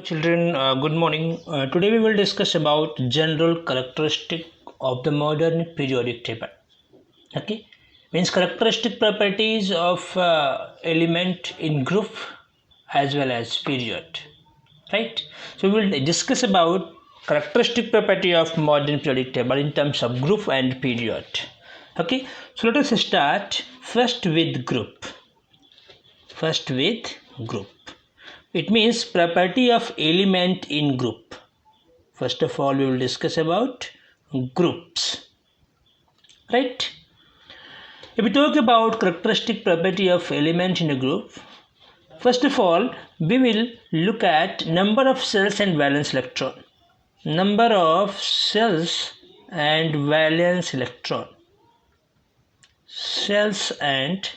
Children, good morning. Today we will discuss about general characteristic of the modern periodic table. Okay, means characteristic properties of element in group as well as period. Right. So we will discuss about characteristic property of modern periodic table in terms of group and period. Okay. So let us start first with group. First with group. It means property of element in group. First of all, we will discuss about groups. Right? If we talk about characteristic property of element in a group, first of all, we will look at number of cells and valence electron. Number of cells and valence electron. Cells and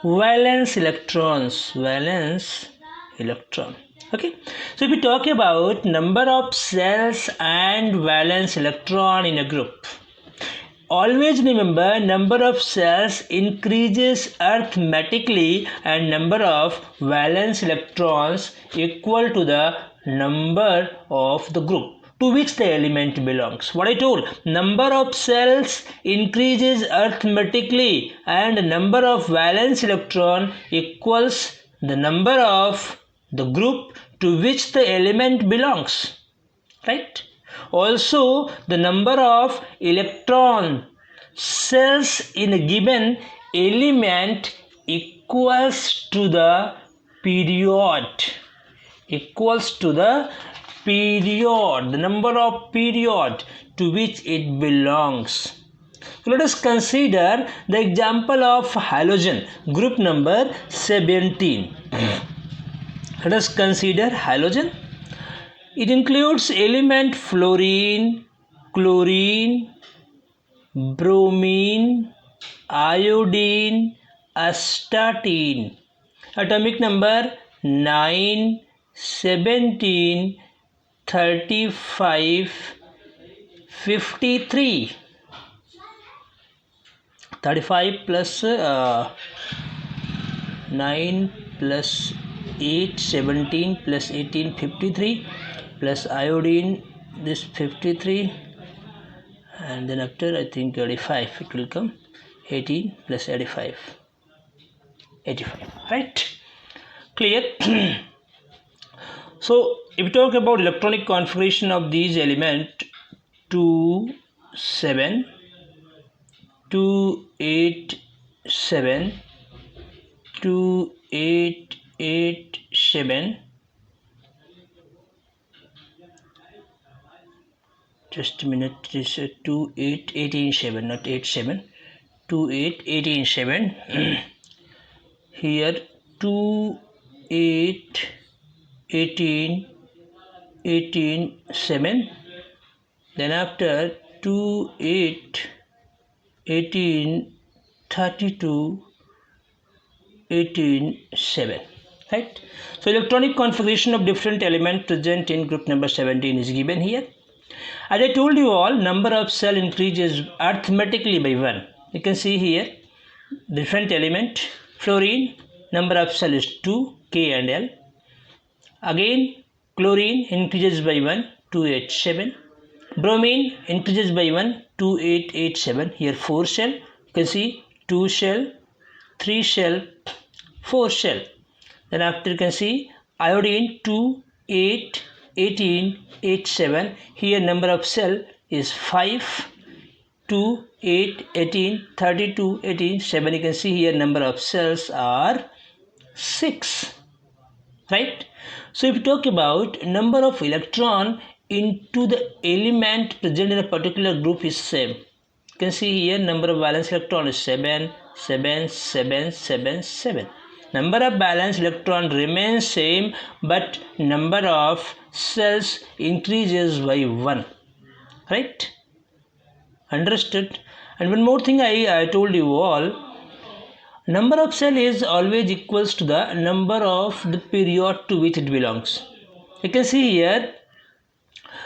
valence electrons. Valence electron. Okay, so if we talk about number of cells and valence electron in a group, always remember number of cells increases arithmetically and number of valence electrons equal to the number of the group to which the element belongs. What I told, number of cells increases arithmetically and number of valence electron equals the number of the group to which the element belongs. Right? Also, the number of electron cells in a given element equals to the period. Equals to the period, the number of period to which it belongs. So let us consider the example of halogen, group number 17. Let us consider halogen. It includes element fluorine, chlorine, bromine, iodine, astatine. Atomic number 9, 17, 35, 53. 35 plus 9 plus 8, 17 plus 18, 53 plus iodine, this 53, and then after I think 85 it will come, 18 plus 85, 85, right? Clear? So if we talk about electronic configuration of these elements, 2, 7, 2, 8, 7, 2, 8, 8, 7, just a minute, this is 2, 8, 18, 7, not 8, 7, 2, 8, 18, 7, here 2, 8, 18, 18, 7, then after 2, 8, 18, 32, 18, 7, right? So electronic configuration of different elements present in group number 17 is given here. As I told you all, number of cell increases arithmetically by 1. You can see here different element. Fluorine, number of cell is 2, K and L. Again chlorine increases by 1, 287. Bromine increases by 1, 2887. Here 4 shell. You can see 2 shell, 3 shell, 4 shell. Then after you can see iodine 2, 8, 18, 87. Here number of cell is 5, 2, 8, 18, 32, 18, 7. You can see here number of cells are 6. Right? So if you talk about number of electron into the element present in a particular group is same. You can see here number of valence electron is 7, 7, 7, 7, 7. Number of valence electron remains same, but number of cells increases by 1. Right? Understood? And one more thing I told you all, number of cell is always equals to the number of the period to which it belongs. You can see here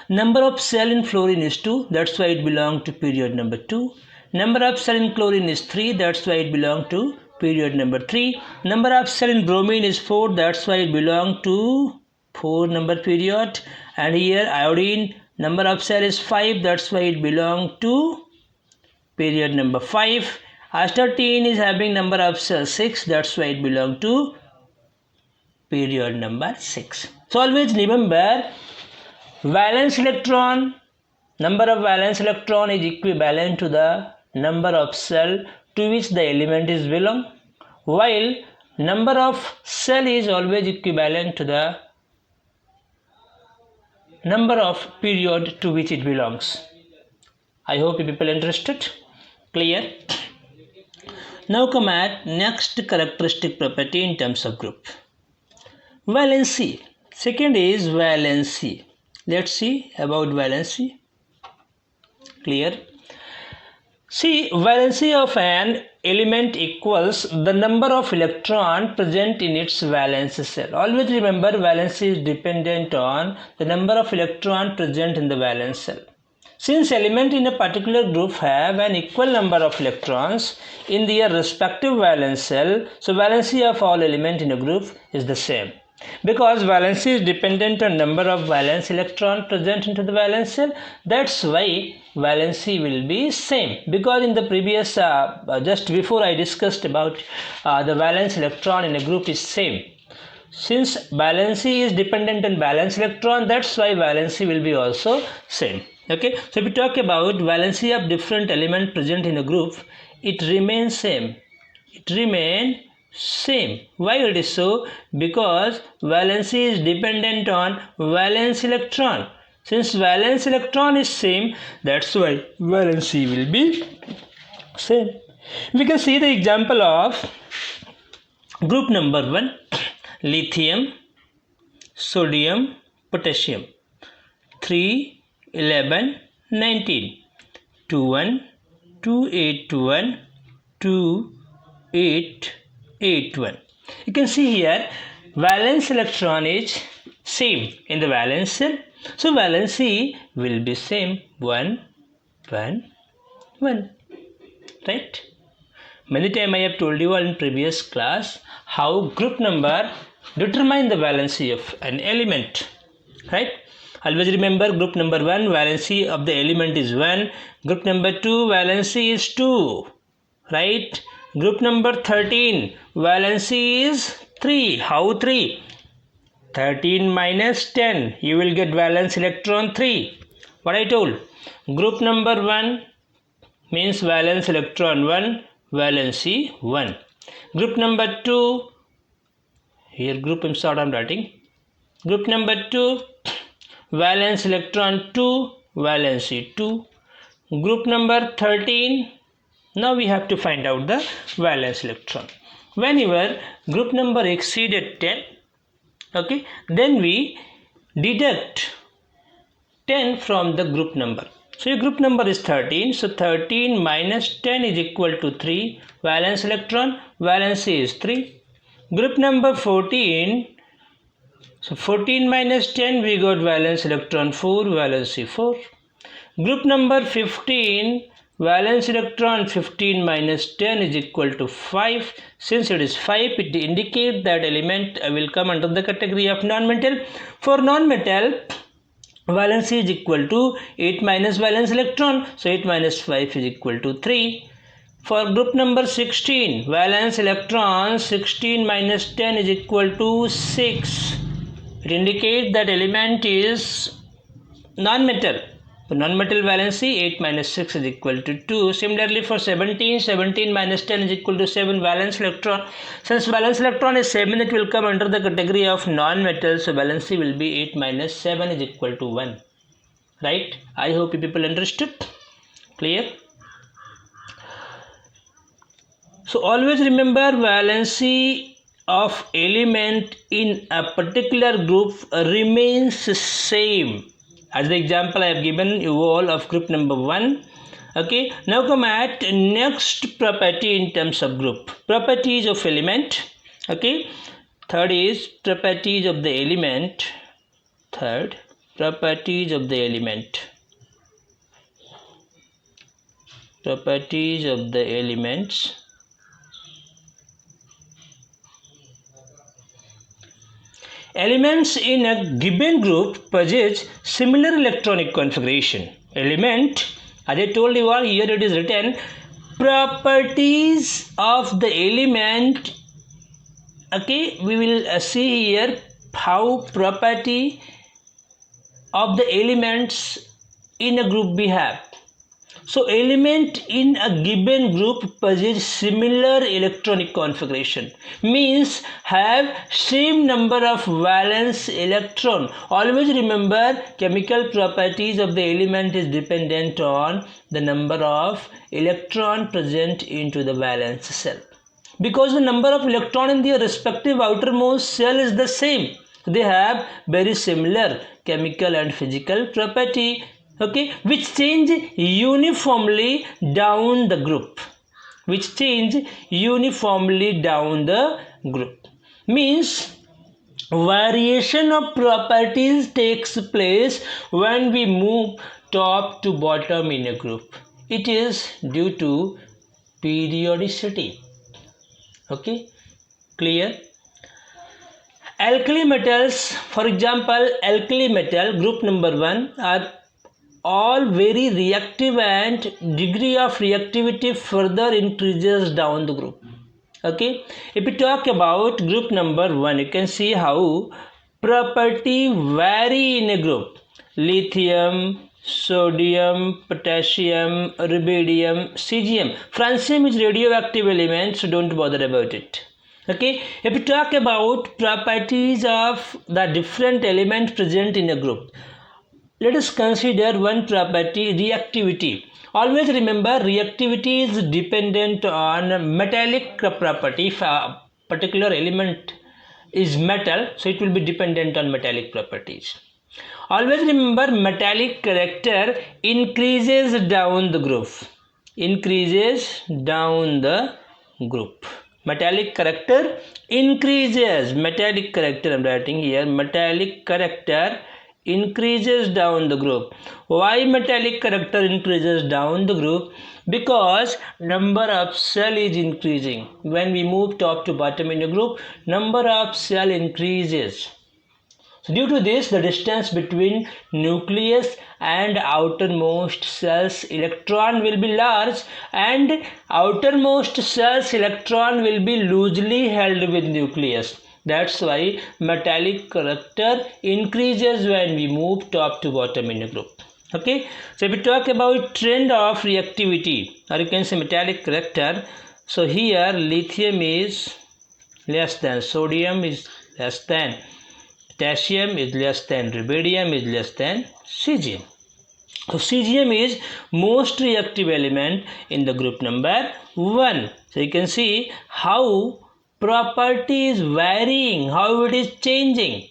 number of cell in fluorine is 2, that's why it belongs to period number 2. Number of cell in chlorine is 3, that's why it belongs to period number 3. Number of cell in bromine is 4, that's why it belongs to 4 number period, and here iodine number of cell is 5, that's why it belongs to period number 5. Astatine is having number of cells 6, that's why it belongs to period number 6. So always remember, valence electron, number of valence electron is equivalent to the number of cell to which the element is belong, while number of cell is always equivalent to the number of period to which it belongs. I hope you people interested. Clear? Now come at next characteristic property in terms of group. Valency. Second is valency. Let's see about valency. Clear? See, valency of an element equals the number of electron present in its valence cell. Always remember, valency is dependent on the number of electron present in the valence cell. Since elements in a particular group have an equal number of electrons in their respective valence cell, so valency of all elements in a group is the same. Because valency is dependent on number of valence electron present into the valence cell, that's why valency will be same. Because in the previous just before I discussed about the valence electron in a group is same. Since valency is dependent on valence electron, that's why valency will be also same. Okay, so if we talk about valency of different element present in a group, it remains same. It remains same. Why it is so? Because valency is dependent on valence electron. Since valence electron is same, that's why valency will be same. We can see the example of group number 1, lithium, sodium, potassium. 3, 11, 19, 21, 2821, 2881. You can see here valence electron is same in the valence cell, so valency will be same 1, 1, 1. Right? Many times I have told you all in previous class how group number determine the valency of an element. Right? Always remember, group number 1 valency of the element is 1, group number 2 valency is 2, right? Group number 13 valency is 3. How 3? 13 minus 10, you will get valence electron 3. What I told? Group number 1 means valence electron 1, valency 1. Group number 2, here group I'm short I'm writing. Group number 2, valence electron 2, valency 2. Group number 13, now we have to find out the valence electron. Whenever group number exceeded 10, okay, then we deduct 10 from the group number. So your group number is 13, so 13 minus 10 is equal to 3, valence electron, valency is 3. Group number 14, so 14 minus 10 we got valence electron 4, valency 4. Group number 15, valence electron 15 minus 10 is equal to 5. Since it is 5, it indicates that element will come under the category of non-metal. For non-metal, valency is equal to 8 minus valence electron, so 8 minus 5 is equal to 3. For group number 16, valence electron 16 minus 10 is equal to 6. It indicates that element is non-metal. For non-metal valency, 8 minus 6 is equal to 2. Similarly for 17, 17 minus 10 is equal to 7 valence electron. Since valence electron is 7, it will come under the category of non-metal. So valency will be 8 minus 7 is equal to 1. Right? I hope you people understood. Clear? So always remember, valency of element in a particular group remains same. As the example I have given you all of group number 1. Okay, now come at next property in terms of group. Properties of element. Okay, third is properties of the element. Third, properties of the element. Properties of the elements. Elements in a given group possess similar electronic configuration. Element, as I told you all, here it is written, properties of the element. Okay, we will see here how property of the elements in a group we have. So element in a given group possess similar electronic configuration, means have same number of valence electron. Always remember, chemical properties of the element is dependent on the number of electron present into the valence cell. Because the number of electron in their respective outermost cell is the same, they have very similar chemical and physical property, okay, which change uniformly down the group, means variation of properties takes place when we move top to bottom in a group. It is due to periodicity. Okay, clear? Alkali metals, for example, alkali metal group number 1 are all very reactive and degree of reactivity further increases down the group. Okay, if we talk about group number 1, you can see how property vary in a group. Lithium, sodium, potassium, rubidium, cesium. Francium is radioactive element, so don't bother about it. Okay, if we talk about properties of the different elements present in a group, let us consider one property, reactivity. Always remember, reactivity is dependent on metallic property. If a particular element is metal, so it will be dependent on metallic properties. Always remember, metallic character increases down the group. Metallic character increases. Metallic character, I am writing here, metallic character increases down the group. Why metallic character increases down the group? Because number of cell is increasing. When we move top to bottom in a group, number of cell increases. So due to this, the distance between nucleus and outermost cells electron will be large, and outermost cells electron will be loosely held with nucleus. That's why metallic character increases when we move top to bottom in a group. Okay, so if we talk about trend of reactivity, or you can say metallic character, so here lithium is less than, sodium is less than, potassium is less than, rubidium is less than cesium. So cesium is most reactive element in the group number 1. So you can see how property is varying, how it is changing.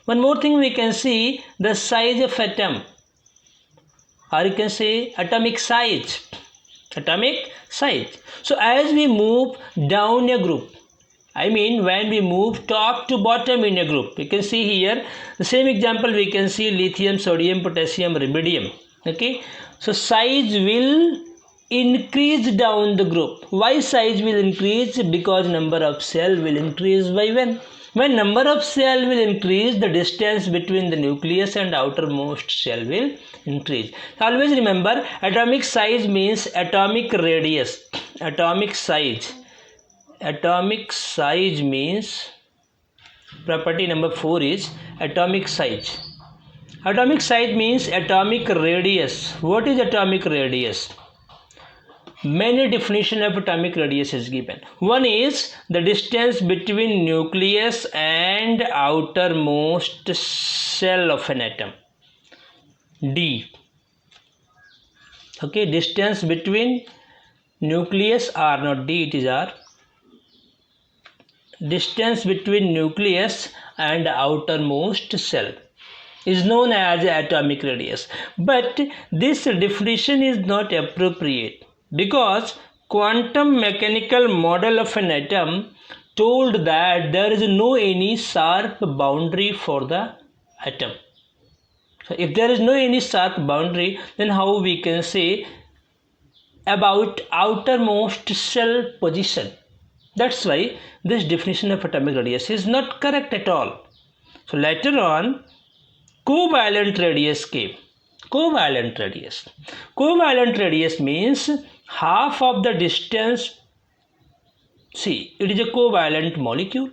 One more thing we can see, the size of atom, or you can say atomic size. So as we move down a group, I mean when we move top to bottom in a group, you can see here the same example, we can see lithium, sodium, potassium, rubidium. Okay, so size will increase down the group. Why size will increase? Because number of cell will increase by 1. When number of cell will increase, the distance between the nucleus and outermost cell will increase. Always remember, atomic size means atomic radius. Atomic size means, property number 4 is atomic size. Atomic size means atomic radius. What is atomic radius? Many definition of atomic radius is given. One is the distance between nucleus and outermost cell of an atom. D. Okay, distance between nucleus, R, not D, it is R. Distance between nucleus and outermost cell is known as atomic radius. But this definition is not appropriate, because quantum mechanical model of an atom told that there is no any sharp boundary for the atom. So if there is no any sharp boundary, then how we can say about outermost cell position? That's why this definition of atomic radius is not correct at all. So later on, covalent radius came. Covalent radius. Covalent radius means half of the distance. See, it is a covalent molecule.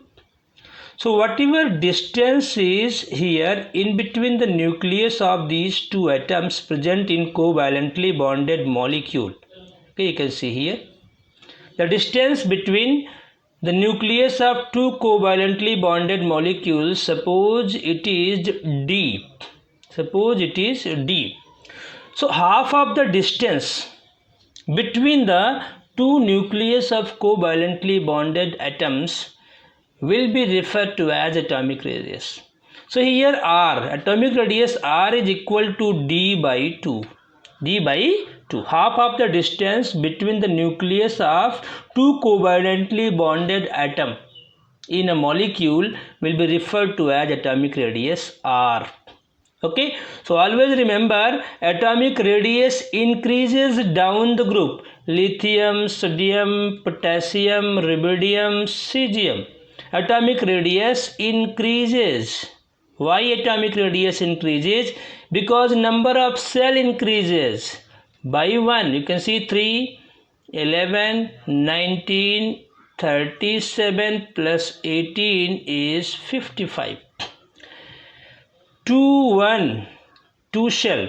So whatever distance is here in between the nucleus of these two atoms present in covalently bonded molecule. Okay, you can see here. The distance between the nucleus of two covalently bonded molecules, suppose it is D. Suppose it is D. So half of the distance between the two nucleus of covalently bonded atoms will be referred to as atomic radius. So here R, atomic radius R is equal to D by 2. D by 2. Half of the distance between the nucleus of two covalently bonded atom in a molecule will be referred to as atomic radius R. Okay, so always remember, atomic radius increases down the group: lithium, sodium, potassium, rubidium, cesium. Atomic radius increases. Why atomic radius increases? Because number of cell increases by 1. You can see 3, 11, 19, 37 plus 18 is 55. 2 shell.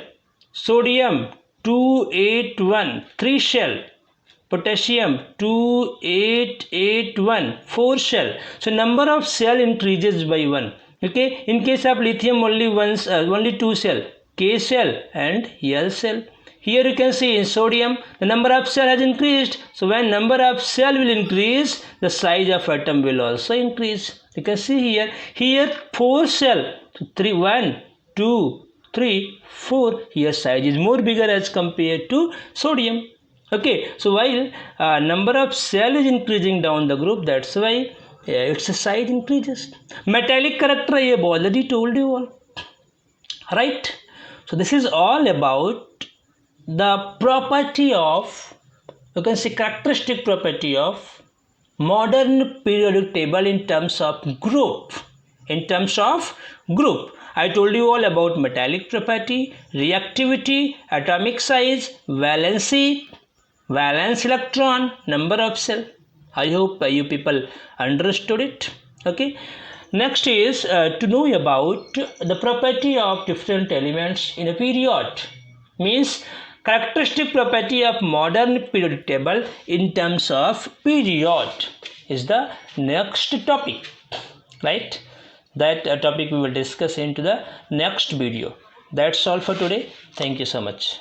Sodium 281, 3 shell. Potassium 2881, 4 shell. So number of cell increases by 1. Okay, in case of lithium only 2 cell, K cell and L cell. Here you can see in sodium the number of cell has increased. So when number of cell will increase, the size of atom will also increase. You can see here 4 cell. So 1, 2, 3, 4. Here size is more bigger as compared to sodium. Okay, so while number of cell is increasing down the group, that's why its size increases. Metallic character I have already told you all. Right? So this is all about the property of, you can say characteristic property of modern periodic table in terms of group. In terms of group, I told you all about metallic property, reactivity, atomic size, valency, valence electron, number of cell. I hope you people understood it. Okay. Next is to know about the property of different elements in a period. Means characteristic property of modern periodic table in terms of period is the next topic. Right. That topic we will discuss into the next video. That's all for today. Thank you so much.